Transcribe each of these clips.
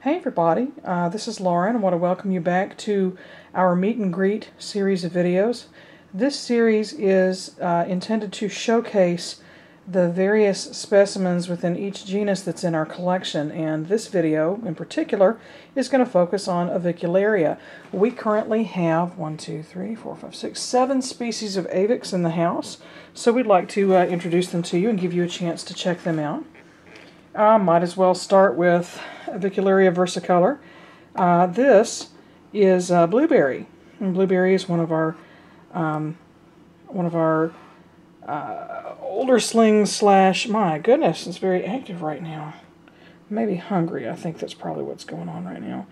Hey everybody, this is Lauren. I want to welcome you back to our meet and greet series of videos. This series is intended to showcase the various specimens within each genus that's in our collection, and this video in particular is going to focus on Avicularia. We currently have 7 species of Avix in the house, so we'd like to introduce them to you and give you a chance to check them out. Might as well start with Avicularia versicolor. This is Blueberry, and Blueberry is one of our older slings slash. My goodness, it's very active right now. Maybe hungry. I think that's probably what's going on right now.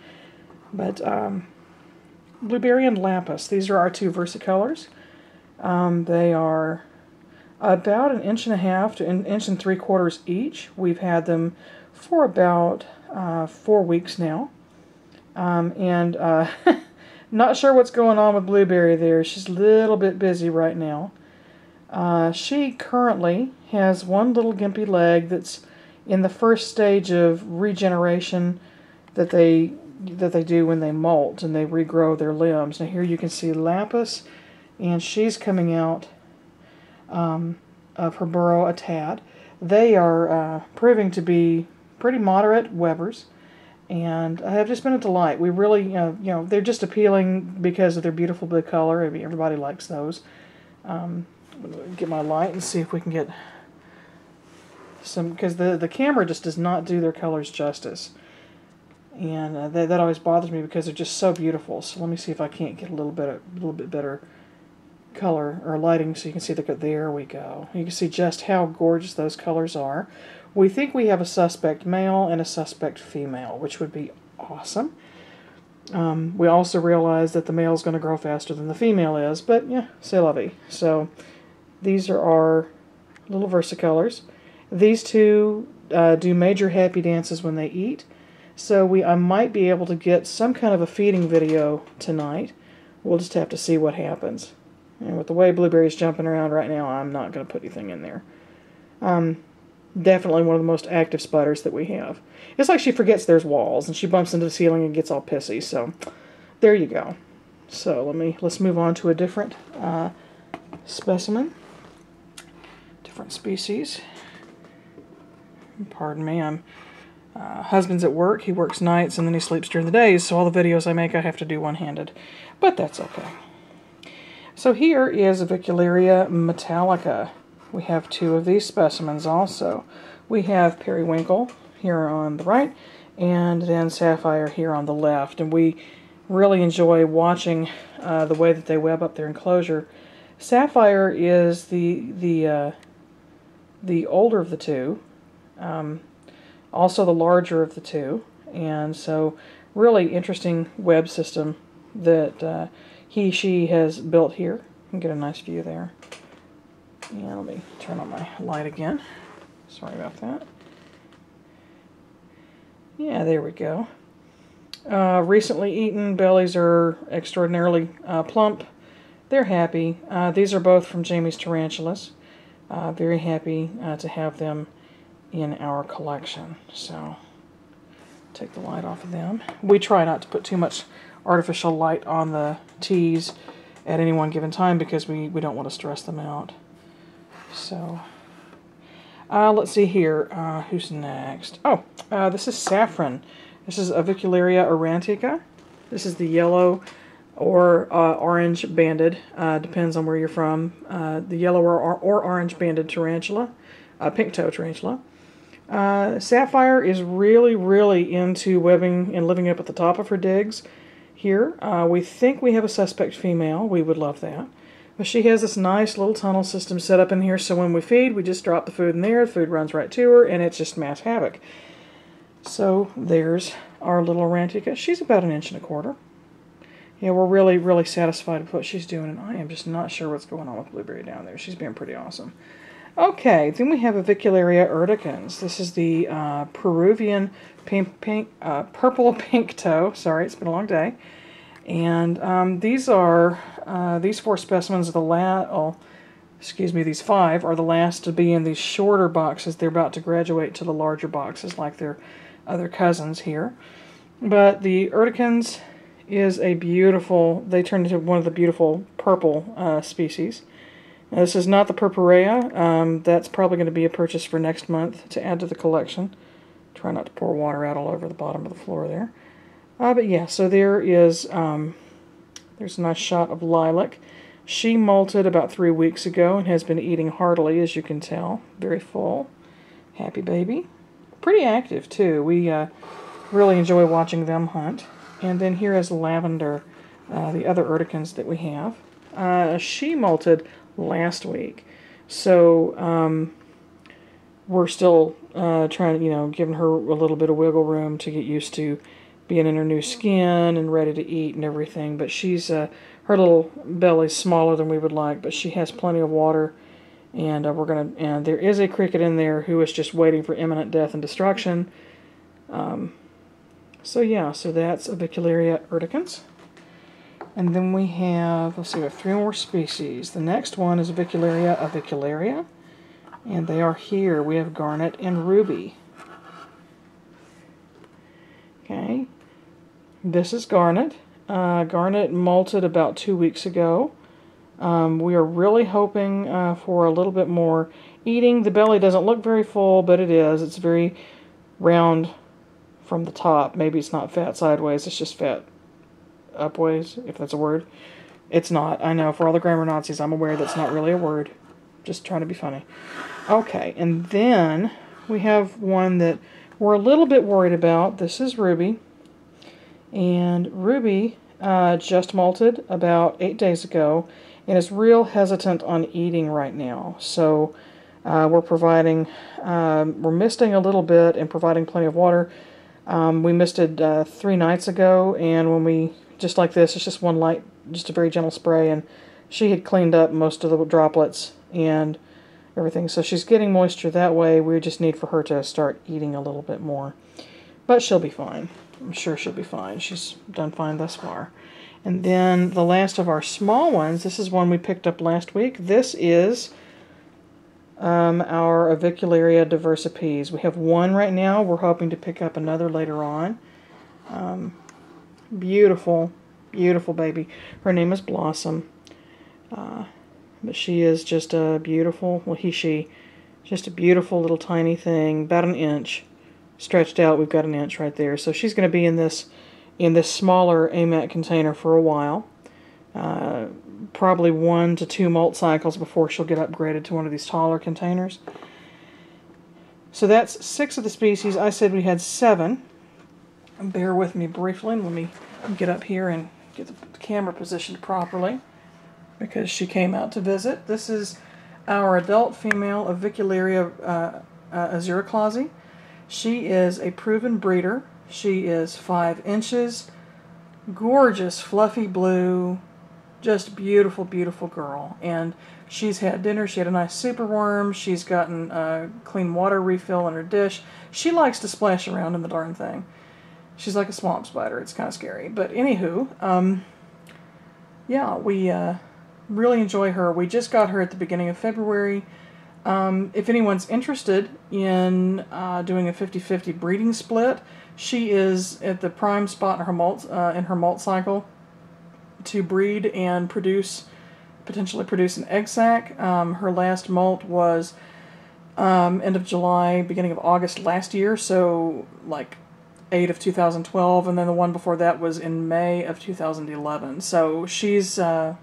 But Blueberry and Lapis. These are our two versicolors. They are about 1.5 inches to 1.75 inches each. We've had them for about 4 weeks now. Not sure what's going on with Blueberry there. She's a little bit busy right now. She currently has one little gimpy leg that's in the first stage of regeneration that they do when they molt and they regrow their limbs. Now here you can see Lapis, and she's coming out of her burrow a tad. They are proving to be pretty moderate webbers, and have just been a delight. We really, they're just appealing because of their beautiful blue color. I mean, everybody likes those. Get my light and see if we can get some, because the camera just does not do their colors justice, and that always bothers me because they're just so beautiful. So let me see if I can't get a little bit better color or lighting so you can see there we go. You can see just how gorgeous those colors are. We think we have a suspect male and a suspect female, which would be awesome. We also realize that the male is going to grow faster than the female is, but yeah, c'est la vie. So these are our little versicolors. These two do major happy dances when they eat, so I might be able to get some kind of a feeding video tonight. We'll just have to see what happens. And with the way Blueberry's jumping around right now, I'm not going to put anything in there. Definitely one of the most active spiders that we have. It's like she forgets there's walls, and she bumps into the ceiling and gets all pissy. So there you go. So let's move on to a different specimen, different species. Pardon me, husband's at work. He works nights and then he sleeps during the days, so all the videos I make I have to do one-handed, but that's okay. So here is Avicularia metallica. We have 2 of these specimens also. We have periwinkle here on the right, and then sapphire here on the left. And we really enjoy watching the way that they web up their enclosure. Sapphire is the older of the two, also the larger of the two, and so really interesting web system that she has built here. You can get a nice view there. Yeah, let me turn on my light again. Sorry about that. Yeah, there we go. Recently eaten, bellies are extraordinarily plump. They're happy. These are both from Jamie's tarantulas. Very happy to have them in our collection. So, take the light off of them. We try not to put too much artificial light on the teas at any one given time because we don't want to stress them out. So, let's see here. Who's next? Oh, this is Saffron. This is Avicularia aurantica. This is the yellow or orange banded, depends on where you're from. The yellow or orange banded tarantula, pink toe tarantula. Sapphire is really into webbing and living up at the top of her digs. Here, we think we have a suspect female. We would love that. But she has this nice little tunnel system set up in here, so when we feed, we just drop the food in there, the food runs right to her, and it's just mass havoc. So there's our little aurantica. She's about 1.25 inches. Yeah, we're really satisfied with what she's doing, and I am just not sure what's going on with Blueberry down there. She's being pretty awesome. Okay, then we have Avicularia urticans. This is the Peruvian purple pink toe. Sorry, it's been a long day. And these 4 specimens are these 5 are the last to be in these shorter boxes. They're about to graduate to the larger boxes like their other cousins here. But the Urticans is a beautiful, they turn into one of the beautiful purple species. Now, this is not the Purpurea. That's probably going to be a purchase for next month to add to the collection. Try not to pour water out all over the bottom of the floor there. But yeah, so there is, there's a nice shot of Lilac. She molted about 3 weeks ago and has been eating heartily, as you can tell. Very full. Happy baby. Pretty active, too. We really enjoy watching them hunt. And then here is Lavender, the other Urticans that we have. She molted last week. So we're still trying to, giving her a little bit of wiggle room to get used to being in her new skin and ready to eat and everything. But she's, her little belly's smaller than we would like, but she has plenty of water. And and there is a cricket in there who is just waiting for imminent death and destruction. So yeah, so that's Avicularia urticans. And then we have, let's see, we have 3 more species. The next one is Avicularia. And they are here. We have Garnet and Ruby. Okay. This is Garnet. Garnet molted about 2 weeks ago. We are really hoping for a little bit more eating. The belly doesn't look very full, but it is. It's very round from the top. Maybe it's not fat sideways. It's just fat upways, if that's a word. It's not. I know, for all the grammar Nazis, I'm aware that's not really a word. Just trying to be funny. Okay, and then we have one that we're a little bit worried about. This is Ruby. And Ruby just molted about 8 days ago and is real hesitant on eating right now. So we're providing, we're misting a little bit and providing plenty of water. We misted 3 nights ago, and when we, just like this, it's just one light, just a very gentle spray, and she had cleaned up most of the droplets and everything. So she's getting moisture that way. We just need for her to start eating a little bit more. But she'll be fine. I'm sure she'll be fine. She's done fine thus far. And then the last of our small ones, this is one we picked up last week. This is our Avicularia diversipes. We have one right now. We're hoping to pick up another later on. Beautiful, beautiful baby. Her name is Blossom. But she is just a beautiful, well, she, just a beautiful little tiny thing, about an inch. Stretched out, we've got an inch right there. So she's going to be in this smaller AMAT container for a while. Probably 1 to 2 molt cycles before she'll get upgraded to one of these taller containers. So that's 6 of the species. I said we had 7. Bear with me briefly. Let me get up here and get the camera positioned properly, because she came out to visit. This is our adult female Avicularia azuriclasi. She is a proven breeder. She is 5 inches, gorgeous, fluffy blue, just beautiful, beautiful girl. And she's had dinner. She had a nice superworm. She's gotten a clean water refill in her dish. She likes to splash around in the darn thing. She's like a swamp spider. It's kind of scary. But anywho, yeah, we really enjoy her. We just got her at the beginning of February. If anyone's interested in doing a 50-50 breeding split, she is at the prime spot in her molt cycle to breed and potentially produce an egg sac. Her last molt was end of July, beginning of August last year, so like 8 of 2012, and then the one before that was in May of 2011. So she's like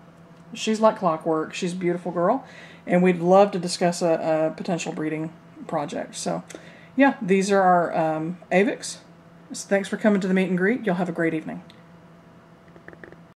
clockwork. She's a beautiful girl, and we'd love to discuss a potential breeding project. So, yeah, these are our Avix. So thanks for coming to the meet and greet. You'll have a great evening.